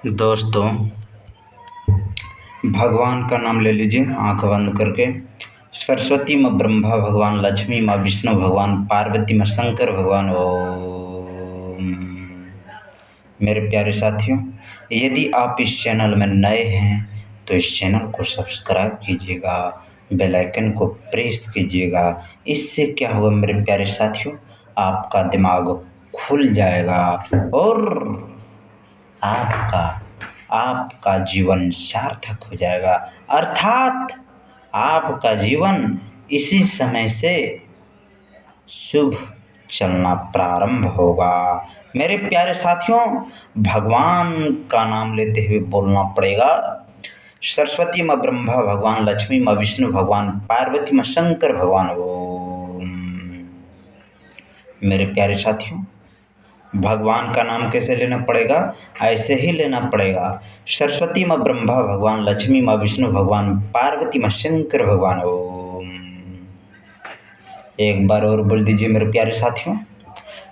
दोस्तों, भगवान का नाम ले लीजिए आंख बंद करके। सरस्वती माँ ब्रह्मा भगवान, लक्ष्मी माँ विष्णु भगवान, पार्वती माँ शंकर भगवान। ओम। मेरे प्यारे साथियों, यदि आप इस चैनल में नए हैं तो इस चैनल को सब्सक्राइब कीजिएगा, बेल आइकन को प्रेस कीजिएगा। इससे क्या होगा मेरे प्यारे साथियों, आपका दिमाग खुल जाएगा और आपका आपका जीवन सार्थक हो जाएगा, अर्थात आपका जीवन इसी समय से शुभ चलना प्रारंभ होगा। मेरे प्यारे साथियों, भगवान का नाम लेते हुए बोलना पड़ेगा। सरस्वती माँ ब्रह्मा भगवान, लक्ष्मी माँ विष्णु भगवान, पार्वती माँ शंकर भगवान। ओम। मेरे प्यारे साथियों, भगवान का नाम कैसे लेना पड़ेगा? ऐसे ही लेना पड़ेगा। सरस्वती माँ ब्रह्मा भगवान, लक्ष्मी माँ विष्णु भगवान, पार्वती माँ शंकर भगवान। ओम। एक बार और बोल दीजिए मेरे प्यारे साथियों।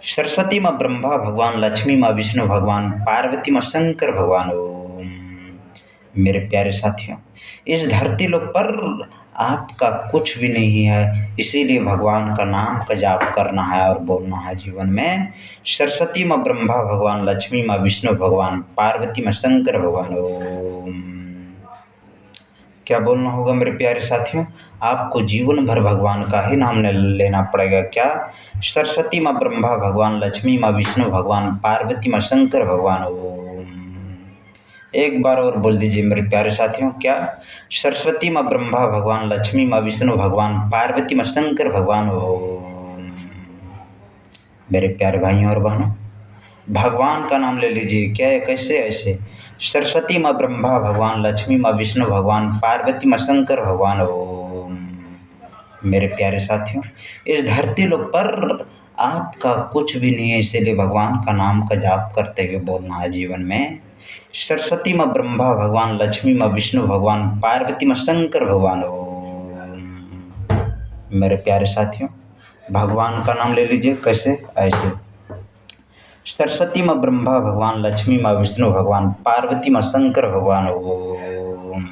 सरस्वती माँ ब्रह्मा भगवान, लक्ष्मी माँ विष्णु भगवान, पार्वती माँ शंकर भगवान। ओम। मेरे प्यारे साथियों, इस धरती लोक पर आपका कुछ भी नहीं है, इसीलिए भगवान का नाम का जाप करना है और बोलना है जीवन में। सरस्वती माँ ब्रह्मा भगवान, लक्ष्मी माँ विष्णु भगवान, पार्वती माँ शंकर भगवान। ओम। क्या बोलना होगा मेरे प्यारे साथियों? आपको जीवन भर भगवान का ही नाम लेना पड़ेगा। क्या? सरस्वती माँ ब्रह्मा भगवान, लक्ष्मी माँ विष्णु भगवान, पार्वती माँ शंकर भगवान। ओम। एक बार और बोल दीजिए मेरे प्यारे साथियों। क्या? सरस्वती माँ ब्रह्मा भगवान, लक्ष्मी माँ विष्णु भगवान, पार्वती माँ शंकर भगवान। ओम। मेरे प्यारे भाइयों और बहनों, भगवान का नाम ले लीजिए। क्या है? कैसे? ऐसे। सरस्वती माँ ब्रह्मा भगवान, लक्ष्मी माँ विष्णु भगवान, पार्वती माँ शंकर भगवान। ओम। मेरे प्यारे साथियों, इस धरती लोक पर आपका कुछ भी नहीं है, इसीलिए भगवान का नाम का जाप करते हुए बोलना है जीवन में। सरस्वती माँ ब्रह्मा भगवान, लक्ष्मी माँ विष्णु भगवान, पार्वती माँ शंकर भगवान। ओम। मेरे प्यारे साथियों, भगवान का नाम ले लीजिए। कैसे? ऐसे। सरस्वती माँ ब्रह्मा भगवान, लक्ष्मी माँ विष्णु भगवान, पार्वती माँ शंकर भगवान। ओम।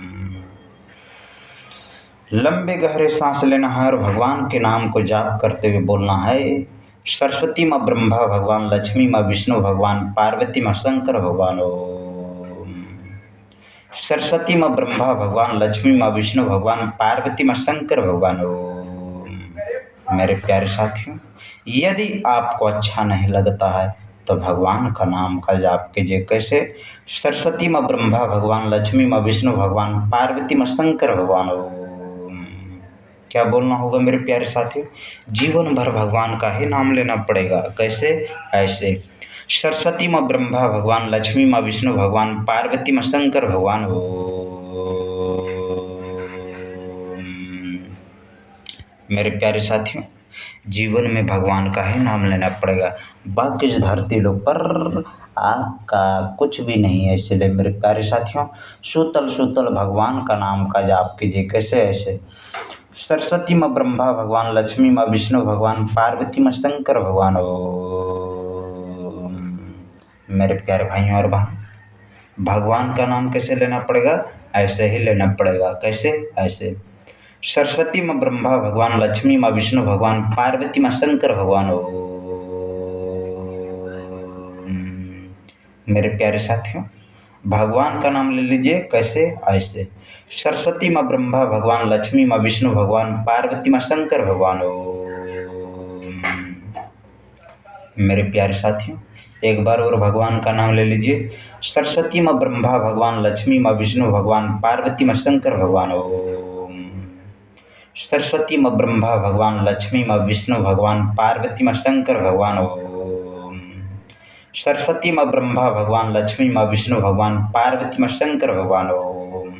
लंबे गहरे सांस लेना है और भगवान के नाम को जाप करते हुए बोलना है। सरस्वती माँ ब्रह्मा भगवान, लक्ष्मी माँ विष्णु भगवान, पार्वती माँ शंकर भगवान। ओम। सरस्वती माँ ब्रह्मा भगवान, लक्ष्मी माँ विष्णु भगवान, पार्वती माँ शंकर भगवान। ओम। मेरे प्यारे साथियों, यदि आपको अच्छा नहीं लगता है तो भगवान का नाम का जाप कीजिए। कैसे? सरस्वती माँ ब्रह्मा भगवान, लक्ष्मी माँ विष्णु भगवान, पार्वती माँ शंकर भगवान। ओम। क्या बोलना होगा मेरे प्यारे साथियों? जीवन भर भगवान का ही नाम लेना पड़ेगा। कैसे? ऐसे। सरस्वती माँ ब्रह्मा भगवान, लक्ष्मी माँ विष्णु भगवान, पार्वती माँ शंकर भगवान। ओम। मेरे प्यारे साथियों, जीवन में भगवान का ही नाम लेना पड़ेगा। बाकी इस धरती लोक पर आपका कुछ भी नहीं है, इसलिए मेरे प्यारे साथियों, सूतल सूतल भगवान का नाम का जाप कीजिए। कैसे? ऐसे। सरस्वती माँ ब्रह्मा भगवान, लक्ष्मी माँ विष्णु भगवान, पार्वती माँ शंकर भगवान। ओम। मेरे प्यारे भाइयों और बहन, भगवान का नाम कैसे लेना पड़ेगा? ऐसे ही लेना पड़ेगा। कैसे? ऐसे। सरस्वती माँ ब्रह्मा भगवान, लक्ष्मी माँ विष्णु भगवान, पार्वती माँ शंकर भगवान। ओम। मेरे प्यारे साथियों, भगवान का नाम ले लीजिए। कैसे? ऐसे। सरस्वती माँ ब्रह्मा भगवान, लक्ष्मी माँ विष्णु भगवान, पार्वती माँ शंकर भगवान। ओम। मेरे प्यारे साथियों, एक बार और भगवान का नाम ले लीजिए। सरस्वती माँ ब्रह्मा भगवान, लक्ष्मी माँ विष्णु भगवान, पार्वती माँ शंकर भगवान। ओम। सरस्वती माँ ब्रह्मा भगवान, लक्ष्मी माँ विष्णु भगवान, पार्वती माँ शंकर भगवान। ओम। सरस्वती माँ ब्रह्मा भगवान, लक्ष्मी माँ विष्णु भगवान, पार्वती माँ शंकर भगवान। ओम।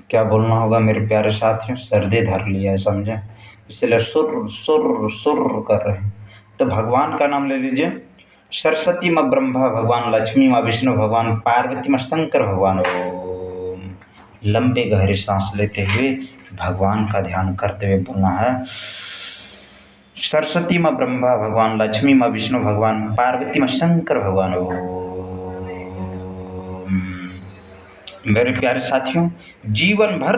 क्या बोलना होगा मेरे प्यारे साथियों? सर्दी धर लिया है, समझे? इसलिए सुर सुर सुर कर रहे हैं। तो भगवान का नाम ले लीजिए। सरस्वती माँ ब्रह्मा भगवान, लक्ष्मी माँ विष्णु भगवान, पार्वती माँ शंकर भगवान। ओम। लंबे गहरे सांस लेते हुए भगवान का ध्यान करते हुए बोलना है। सरस्वती माँ ब्रह्मा भगवान, लक्ष्मी माँ विष्णु भगवान, पार्वती माँ शंकर भगवान। ओम। मेरे प्यारे साथियों, जीवन भर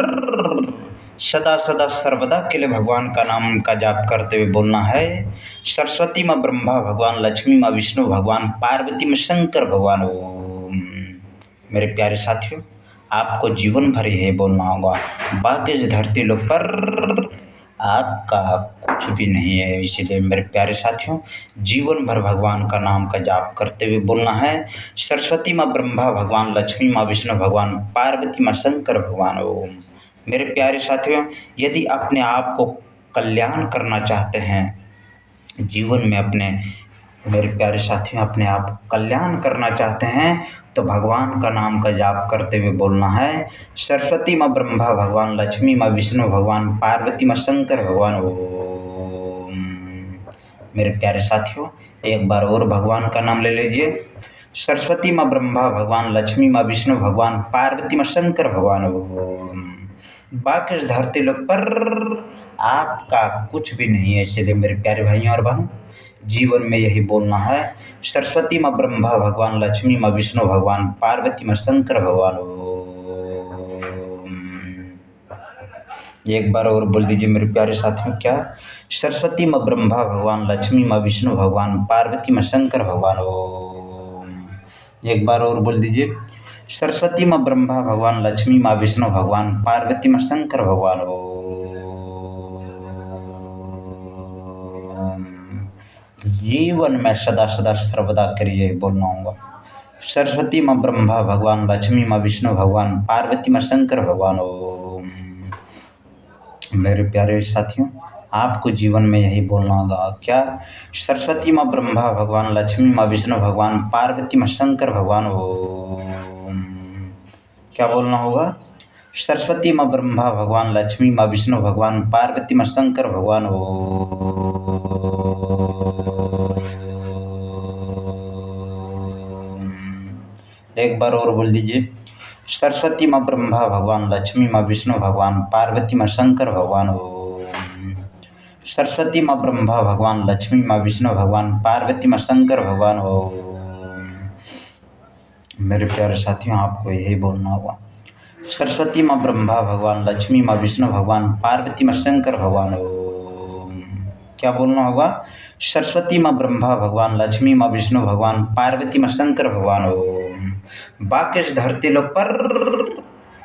सदा सदा सर्वदा के लिए भगवान का नाम का जाप करते हुए बोलना है। सरस्वती माँ ब्रह्मा भगवान, लक्ष्मी माँ विष्णु भगवान, पार्वती माँ शंकर भगवान ओम। मेरे प्यारे साथियों, आपको जीवन भर यही बोलना होगा। बाकी इस धरती लोक पर आपका कुछ भी नहीं है। इसीलिए मेरे प्यारे साथियों, जीवन भर भगवान का नाम का जाप करते हुए बोलना है। सरस्वती माँ ब्रह्मा भगवान, लक्ष्मी माँ विष्णु भगवान, पार्वती माँ शंकर भगवान ओम। मेरे प्यारे साथियों, यदि अपने आप को कल्याण करना चाहते हैं जीवन में मेरे प्यारे साथियों, अपने आप को कल्याण करना चाहते हैं तो भगवान का नाम का जाप करते हुए बोलना है। सरस्वती माँ ब्रह्मा भगवान, लक्ष्मी माँ विष्णु भगवान, पार्वती माँ शंकर भगवान ओम। मेरे प्यारे साथियों, एक बार और भगवान का नाम ले लीजिए। सरस्वती माँ ब्रह्मा भगवान, लक्ष्मी माँ विष्णु भगवान, पार्वती माँ शंकर भगवान ओम। बाकी इस धरती लोक पर आपका कुछ भी नहीं है। इसलिए मेरे प्यारे भाइयों और बहनों, जीवन में यही बोलना है। सरस्वती माँ ब्रह्मा भगवान, लक्ष्मी माँ विष्णु भगवान, पार्वती माँ शंकर भगवान ओम। एक बार और बोल दीजिए मेरे प्यारे साथियों, क्या? सरस्वती माँ ब्रह्मा भगवान, लक्ष्मी माँ विष्णु भगवान, पार्वती माँ शंकर भगवान ओम। एक बार और बोल दीजिए। सरस्वती माँ ब्रह्मा भगवान, लक्ष्मी माँ विष्णु भगवान, पार्वती माँ शंकर भगवान ओम। जीवन में सदा सदा सर्वदा करिए बोलना होगा। सरस्वती माँ ब्रह्मा भगवान, लक्ष्मी माँ विष्णु भगवान, पार्वती माँ शंकर भगवान ओम। मेरे प्यारे साथियों, आपको जीवन में यही बोलना होगा। क्या? सरस्वती माँ ब्रह्मा भगवान, लक्ष्मी माँ विष्णु भगवान, पार्वती माँ शंकर भगवान ओम। क्या बोलना होगा? सरस्वती माँ ब्रह्मा भगवान, लक्ष्मी माँ विष्णु भगवान, पार्वती माँ शंकर भगवान ओम। एक बार और बोल दीजिए। सरस्वती माँ ब्रह्मा भगवान, लक्ष्मी माँ विष्णु भगवान, पार्वती माँ शंकर भगवान ओम। सरस्वती माँ ब्रह्मा भगवान, लक्ष्मी माँ विष्णु भगवान, पार्वती माँ शंकर भगवान ओम। मेरे प्यारे साथियों, आपको यही बोलना होगा। सरस्वती माँ ब्रह्मा भगवान, लक्ष्मी माँ विष्णु भगवान, पार्वती माँ शंकर भगवान ओम। क्या बोलना होगा? सरस्वती माँ ब्रह्मा भगवान, लक्ष्मी माँ विष्णु भगवान, पार्वती माँ शंकर भगवान ओम। बाकी इस धरती लोक पर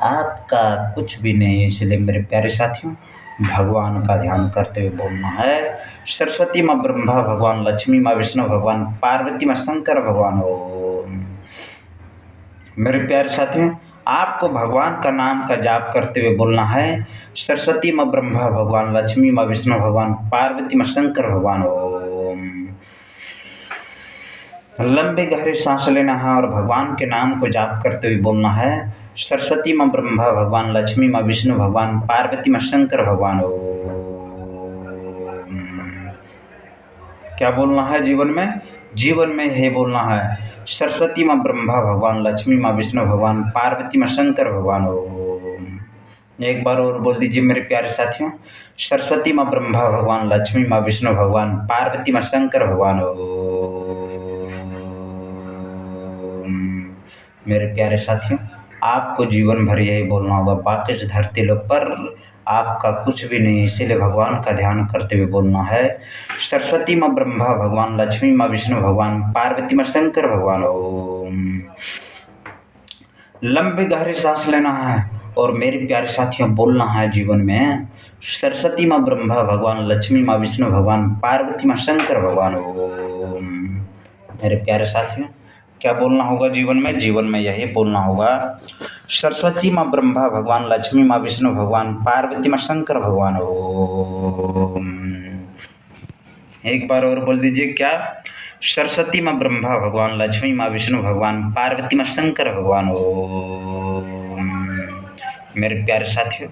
आपका कुछ भी नहीं है। इसलिए मेरे प्यारे साथियों, भगवान का ध्यान करते हुए बोलना है। सरस्वती माँ ब्रह्मा भगवान, लक्ष्मी माँ विष्णु भगवान, पार्वती माँ शंकर भगवान ओम। मेरे प्यारे साथियों, आपको भगवान का नाम का जाप करते हुए बोलना है। सरस्वती माँ ब्रह्मा भगवान, लक्ष्मी माँ विष्णु भगवान, पार्वती माँ शंकर भगवान ओम। लंबी गहरी सांस लेना है और भगवान के नाम को जाप करते हुए बोलना है। सरस्वती माँ ब्रह्मा भगवान, लक्ष्मी माँ विष्णु भगवान, पार्वती माँ शंकर भगवान ओम। क्या बोलना है जीवन में? जीवन में यही बोलना है। सरस्वती माँ ब्रह्मा भगवान, लक्ष्मी माँ विष्णु भगवान, पार्वती माँ शंकर भगवान ओम। एक बार और बोल दीजिए मेरे प्यारे साथियों। सरस्वती माँ ब्रह्मा भगवान, लक्ष्मी माँ विष्णु भगवान, पार्वती माँ शंकर भगवान ओम। मेरे प्यारे साथियों, आपको जीवन भर यही बोलना होगा। बाकी इस धरती लोक पर आपका कुछ भी नहीं, इसीलिए भगवान का ध्यान करते हुए बोलना है। सरस्वती माँ ब्रह्मा भगवान, लक्ष्मी माँ विष्णु भगवान, पार्वती माँ शंकर भगवान ओम। लंबी गहरी सांस लेना है और मेरे प्यारे साथियों बोलना है जीवन में। सरस्वती माँ ब्रह्मा भगवान, लक्ष्मी माँ विष्णु भगवान, पार्वती माँ शंकर भगवान ओम। मेरे प्यारे साथियों, क्या बोलना होगा जीवन में? जीवन में यही बोलना होगा। सरस्वती माँ ब्रह्मा भगवान, लक्ष्मी माँ विष्णु भगवान, पार्वती माँ शंकर भगवान ओम। एक बार और बोल दीजिए। क्या? सरस्वती माँ ब्रह्मा भगवान, लक्ष्मी माँ विष्णु भगवान, पार्वती माँ शंकर भगवान ओम। मेरे प्यारे साथियों,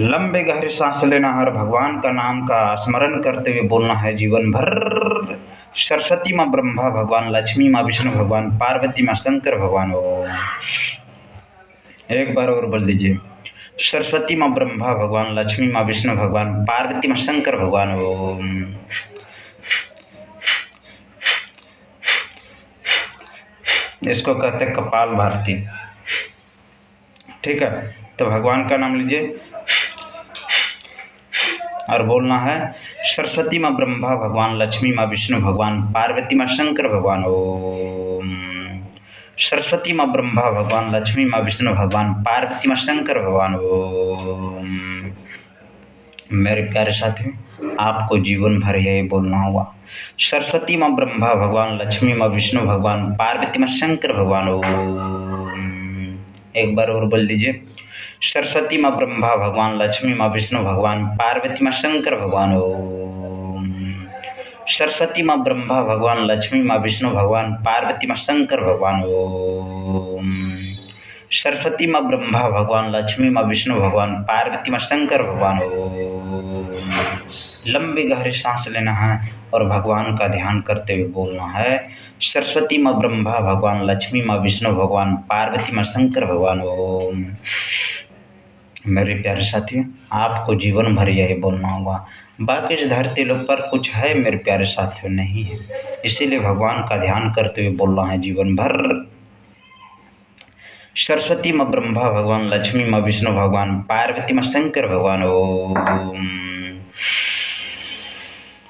लंबे गहरे सांस लेना है और भगवान का नाम का स्मरण करते हुए बोलना है जीवन भर। सरस्वती माँ ब्रह्मा भगवान, लक्ष्मी माँ विष्णु भगवान, पार्वती माँ शंकर भगवान ओम। एक बार और बोल दीजिए। सरस्वती माँ ब्रह्मा भगवान, लक्ष्मी माँ विष्णु भगवान, पार्वती माँ शंकर भगवान ओम। इसको कहते हैं कपाल भारती। ठीक है, तो भगवान का नाम लीजिए और बोलना है सरस्वती माँ ब्रह्मा भगवान, लक्ष्मी माँ विष्णु भगवान, पार्वती माँ शंकर भगवान। ओम सरस्वती माँ ब्रह्मा भगवान, लक्ष्मी माँ विष्णु भगवान, पार्वती माँ शंकर भगवान। ओम मेरे प्यारे साथियों, आपको जीवन भर यही बोलना होगा, सरस्वती माँ ब्रह्मा भगवान, लक्ष्मी माँ विष्णु भगवान, पार्वती माँ शंकर भगवान। ओम एक बार और बोल दीजिए, सरस्वती माँ ब्रह्मा भगवान, लक्ष्मी माँ विष्णु भगवान, पार्वती माँ शंकर भगवान। ओम सरस्वती माँ ब्रह्मा भगवान, लक्ष्मी माँ विष्णु भगवान, पार्वती माँ शंकर भगवान। ओम सरस्वती माँ ब्रह्मा भगवान, लक्ष्मी माँ विष्णु भगवान, पार्वती माँ शंकर भगवान। ओम लंबी गहरी सांस लेना है और भगवान का ध्यान करते हुए बोलना है, सरस्वती माँ ब्रह्मा भगवान, लक्ष्मी माँ विष्णु भगवान, पार्वती माँ शंकर भगवान। ओम मेरे प्यारे साथियों, आपको जीवन भर यही बोलना होगा, बाकी इस धरती लोक पर कुछ है मेरे प्यारे साथियों? नहीं है, इसीलिए भगवान का ध्यान करते हुए बोलना है जीवन भर, सरस्वती माँ ब्रह्मा भगवान, लक्ष्मी माँ विष्णु भगवान, पार्वती माँ शंकर भगवान। ओम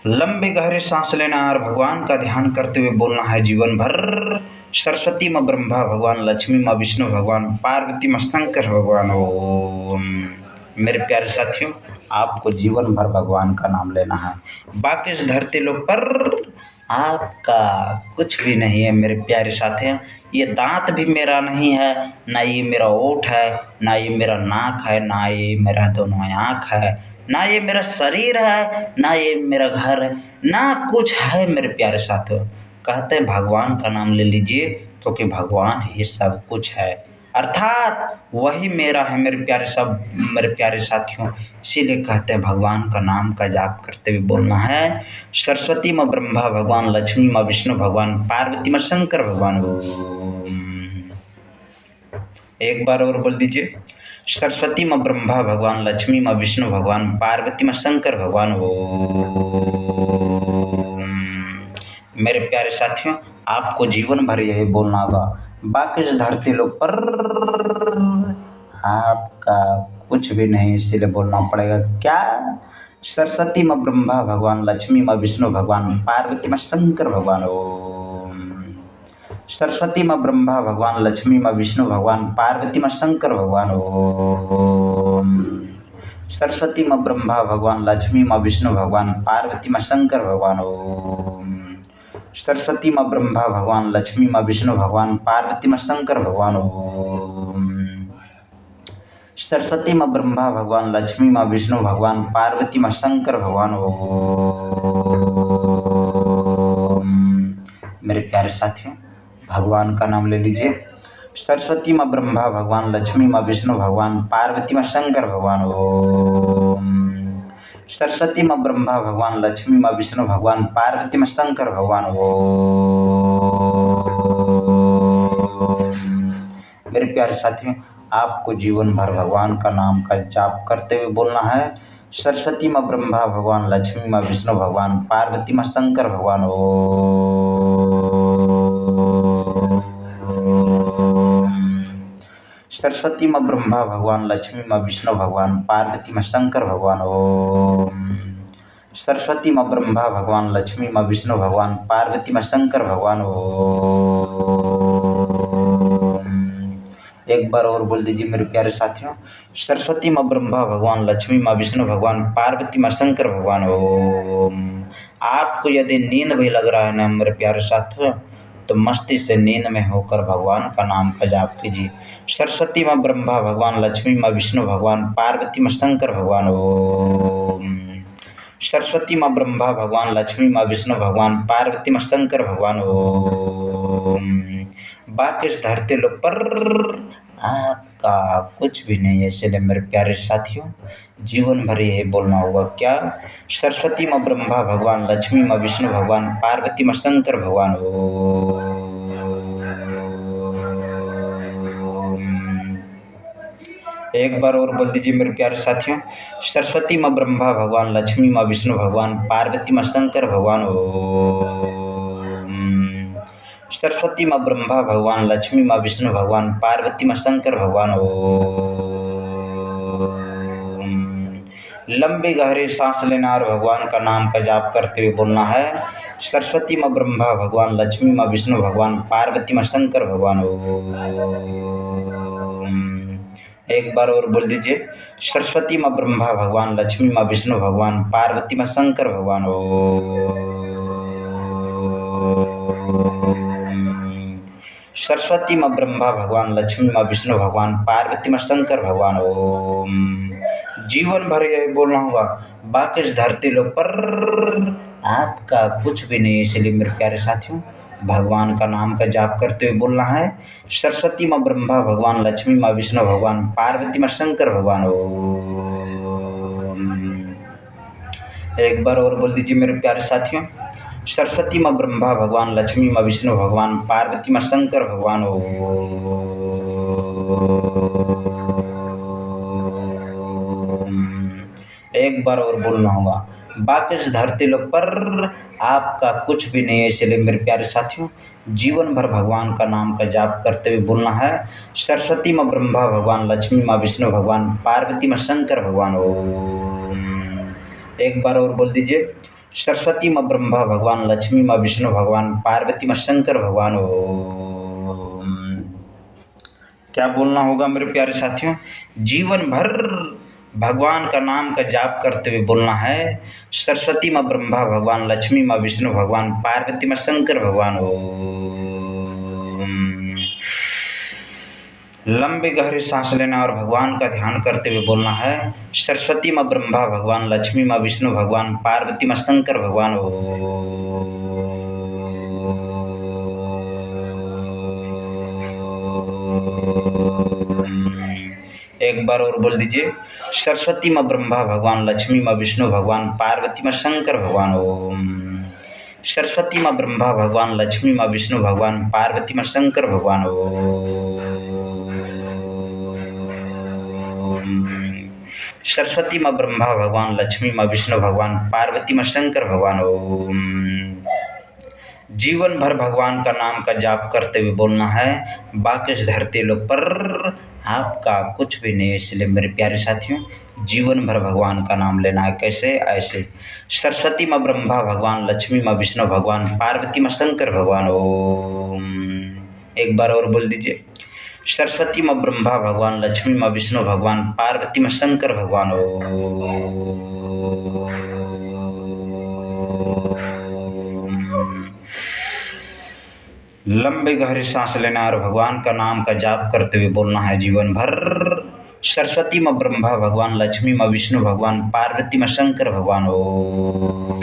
लंबे गहरे सांस लेना और भगवान का ध्यान करते हुए बोलना है जीवन भर, सरस्वती माँ ब्रह्मा भगवान, लक्ष्मी माँ विष्णु भगवान, पार्वती माँ शंकर भगवान। ओम मेरे प्यारे साथियों, आपको जीवन भर भगवान का नाम लेना है, बाकी इस धरती लोक पर आपका कुछ भी नहीं है मेरे प्यारे साथियों। ये दांत भी मेरा नहीं है, ना ये मेरा ओठ है, ना ये मेरा नाक है, ना ये मेरा दोनों आँख है, ना ये मेरा शरीर है, ना ये मेरा घर है, ना कुछ है मेरे प्यारे साथियों। कहते हैं भगवान का नाम ले लीजिए, क्योंकि भगवान ही सब कुछ है, अर्थात वही मेरा है मेरे प्यारे साथियों। इसीलिए कहते हैं भगवान का नाम का जाप करते हुए बोलना है, सरस्वती माँ ब्रह्मा भगवान, लक्ष्मी माँ विष्णु भगवान, पार्वती माँ शंकर भगवान। ओम एक बार और बोल दीजिए, सरस्वती माँ ब्रह्मा भगवान, लक्ष्मी माँ विष्णु भगवान, पार्वती माँ शंकर भगवान। ओम मेरे प्यारे साथियों, आपको जीवन भर यही बोलना होगा, बाकी इस धरती लोक पर आपका कुछ भी नहीं, इसीलिए बोलना पड़ेगा क्या, सरस्वती माँ ब्रह्मा भगवान, लक्ष्मी माँ विष्णु भगवान, पार्वती माँ शंकर भगवान। ओम सरस्वती माँ ब्रह्मा भगवान, लक्ष्मी माँ विष्णु भगवान, पार्वती माँ शंकर भगवान। ओम सरस्वती माँ ब्रह्मा भगवान, लक्ष्मी माँ विष्णु भगवान, पार्वती माँ शंकर भगवान। ओम सरस्वती माँ ब्रह्मा भगवान, लक्ष्मी माँ विष्णु भगवान, पार्वती माँ शंकर भगवान। ओम सरस्वती माँ ब्रह्मा भगवान, लक्ष्मी माँ विष्णु भगवान, पार्वती माँ शंकर भगवान। ओम मेरे प्यारे साथियों, भगवान का नाम ले लीजिए, सरस्वती माँ ब्रह्मा भगवान, लक्ष्मी माँ विष्णु भगवान, पार्वती माँ शंकर भगवान। ओम सरस्वती माँ ब्रह्मा भगवान, लक्ष्मी माँ विष्णु भगवान, पार्वती माँ शंकर भगवान। ओम मेरे प्यारे साथियों, आपको जीवन भर भगवान का नाम का जाप करते हुए बोलना है, सरस्वती माँ ब्रह्मा भगवान, लक्ष्मी माँ विष्णु भगवान, पार्वती माँ शंकर भगवान। सरस्वती माँ ब्रह्मा भगवान, लक्ष्मी माँ विष्णु भगवान, पार्वती माँ शंकर भगवान। ओम सरस्वती माँ ब्रह्मा भगवान, लक्ष्मी माँ विष्णु भगवान, पार्वती माँ शंकर भगवान। ओम एक बार और बोल दीजिए मेरे प्यारे साथियों, सरस्वती माँ ब्रह्मा भगवान, लक्ष्मी माँ विष्णु भगवान, पार्वती माँ शंकर भगवान। ओम आपको यदि नींद भी लग रहा है ना मेरे प्यारे साथियों, तो मस्ती से नींद में होकर भगवान का नाम का जाप कीजिए, सरस्वती माँ ब्रह्मा भगवान, लक्ष्मी माँ विष्णु भगवान, पार्वती माँ शंकर भगवान। ओम सरस्वती माँ ब्रह्मा भगवान, लक्ष्मी माँ विष्णु भगवान, पार्वती माँ शंकर भगवान। ओम बाकी इस धरती लोक पर आपका कुछ भी नहीं है, इसलिए मेरे प्यारे साथियों, जीवन भर यही बोलना होगा क्या, सरस्वती माँ ब्रह्मा भगवान, लक्ष्मी माँ विष्णु भगवान, पार्वती माँ शंकर भगवान। एक बार और बोल दीजिए मेरे प्यारे साथियों, सरस्वती माँ ब्रह्मा भगवान, लक्ष्मी माँ विष्णु भगवान, पार्वती माँ शंकर भगवान। ओम सरस्वती माँ ब्रह्मा भगवान, लक्ष्मी माँ विष्णु भगवान, पार्वती माँ शंकर भगवान। ओम। लंबी गहरी सांस लेना और भगवान का नाम का जाप करते हुए बोलना है, सरस्वती माँ ब्रह्मा भगवान, लक्ष्मी माँ विष्णु भगवान, पार्वती माँ शंकर भगवान। ओम। एक बार और बोल दीजिए, सरस्वती माँ ब्रह्मा भगवान, लक्ष्मी माँ विष्णु भगवान, पार्वती माँ शंकर भगवान। ओम। सरस्वती माँ ब्रह्मा भगवान, लक्ष्मी माँ विष्णु भगवान, पार्वती माँ शंकर भगवान। ओम। जीवन भर यही बोलना होगा, बाकी इस धरती लोक पर आपका कुछ भी नहीं है। इसलिए मेरे प्यारे साथियों, भगवान का नाम का जाप करते हुए बोलना है, सरस्वती माँ ब्रह्मा भगवान, लक्ष्मी माँ विष्णु भगवान, पार्वती माँ शंकर भगवान। ओम। एक बार और बोल दीजिए मेरे प्यारे साथियों, सरस्वती माँ ब्रह्मा भगवान, लक्ष्मी माँ विष्णु भगवान, पार्वती माँ शंकर भगवान। ओम। एक बार और बोलना होगा, बाकी इस धरती लोक पर आपका कुछ भी नहीं है। इसलिए मेरे प्यारे साथियों, जीवन भर भगवान का नाम का जाप करते हुए बोलना है, सरस्वती माँ ब्रह्मा भगवान, लक्ष्मी माँ विष्णु भगवान, पार्वती माँ शंकर भगवान। ओम। एक बार और बोल दीजिए, सरस्वती माँ ब्रह्मा भगवान, लक्ष्मी माँ विष्णु भगवान, पार्वती माँ शंकर भगवान। ओम। क्या बोलना होगा मेरे प्यारे साथियों, जीवन भर भगवान का नाम का जाप करते हुए बोलना है, सरस्वती माँ ब्रह्मा भगवान, लक्ष्मी माँ विष्णु भगवान, पार्वती माँ शंकर भगवान। ओम। लंबी गहरी सांस लेना और भगवान का ध्यान करते हुए बोलना है, सरस्वती माँ ब्रह्मा भगवान, लक्ष्मी माँ विष्णु भगवान, पार्वती माँ शंकर भगवान। एक बार और बोल दीजिए, सरस्वती माँ ब्रह्मा भगवान, लक्ष्मी माँ विष्णु भगवान, पार्वती माँ शंकर भगवान। ओम। सरस्वती माँ ब्रह्मा भगवान, लक्ष्मी माँ विष्णु भगवान, पार्वती माँ शंकर भगवान। ओम। सरस्वती माँ ब्रह्मा भगवान, लक्ष्मी माँ विष्णु भगवान, पार्वती माँ शंकर भगवान। ओम। जीवन भर भगवान का नाम का जाप करते हुए बोलना है, बाकी इस धरती लोक पर आपका कुछ भी नहीं है। इसलिए मेरे प्यारे साथियों, जीवन भर भगवान का नाम लेना है। कैसे? ऐसे, सरस्वती माँ ब्रह्मा भगवान, लक्ष्मी माँ विष्णु भगवान, पार्वती माँ शंकर भगवान। ओम। एक बार और बोल दीजिए, सरस्वती माँ ब्रह्मा भगवान, लक्ष्मी माँ विष्णु भगवान, पार्वती माँ शंकर भगवान। ओम। लंबी गहरी सांस लेना और भगवान का नाम का जाप करते हुए बोलना है, जीवन भर, सरस्वती माँ ब्रह्मा भगवान, लक्ष्मी माँ विष्णु भगवान, पार्वती माँ शंकर भगवान। ओम।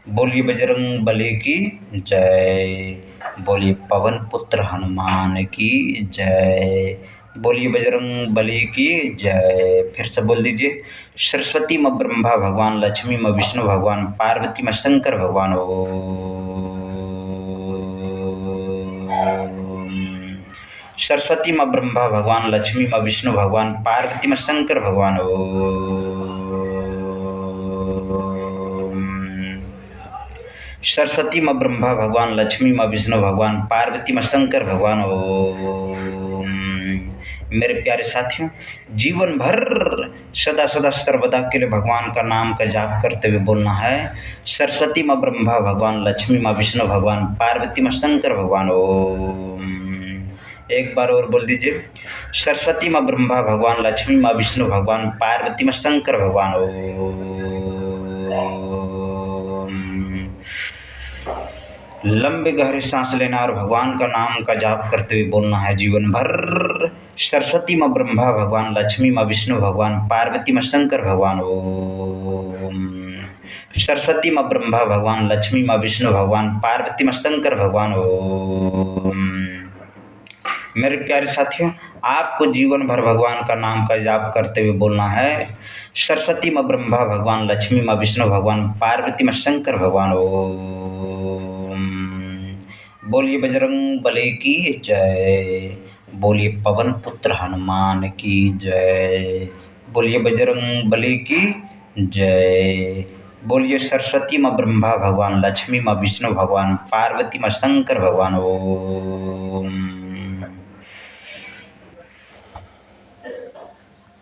बोलिए बजरंग बली की जय, बोलिए पवन पुत्र हनुमान की जय, बोलिए बजरंग बली की जय। फिर से बोल दीजिए, सरस्वती माँ ब्रह्मा भगवान, लक्ष्मी माँ विष्णु भगवान, पार्वती माँ शंकर भगवान। ओम। सरस्वती माँ ब्रह्मा भगवान, लक्ष्मी माँ विष्णु भगवान, पार्वती माँ शंकर भगवान। ओम। सरस्वती माँ ब्रह्मा भगवान, लक्ष्मी माँ विष्णु भगवान, पार्वती माँ शंकर भगवान। ओम। मेरे प्यारे साथियों, जीवन भर सदा सदा सर्वदा के लिए भगवान का नाम का जाप करते हुए बोलना है, सरस्वती माँ ब्रह्मा भगवान, लक्ष्मी माँ विष्णु भगवान, पार्वती माँ शंकर भगवान। ओम। एक बार और बोल दीजिए, सरस्वती माँ ब्रह्मा भगवान, लक्ष्मी माँ विष्णु भगवान, पार्वती माँ शंकर भगवान। ओम। लंबी गहरी सांस लेना और भगवान का नाम का जाप करते हुए बोलना है, जीवन भर, सरस्वती माँ ब्रह्मा भगवान, लक्ष्मी माँ विष्णु भगवान, पार्वती माँ शंकर भगवान। ओम। सरस्वती माँ ब्रह्मा भगवान, लक्ष्मी माँ विष्णु भगवान, पार्वती माँ शंकर भगवान। ओम। मेरे प्यारे साथियों, आपको जीवन भर भगवान का नाम का जाप करते हुए बोलना है, सरस्वती माँ ब्रह्मा भगवान, लक्ष्मी माँ विष्णु भगवान, पार्वती माँ शंकर भगवान। ओम। बोलिए बजरंग बली की जय, बोलिए पवन पुत्र हनुमान की जय, बोलिए बजरंग बली की जय, बोलिए सरस्वती माँ ब्रह्मा भगवान, लक्ष्मी माँ विष्णु भगवान, पार्वती माँ शंकर भगवान। ओम।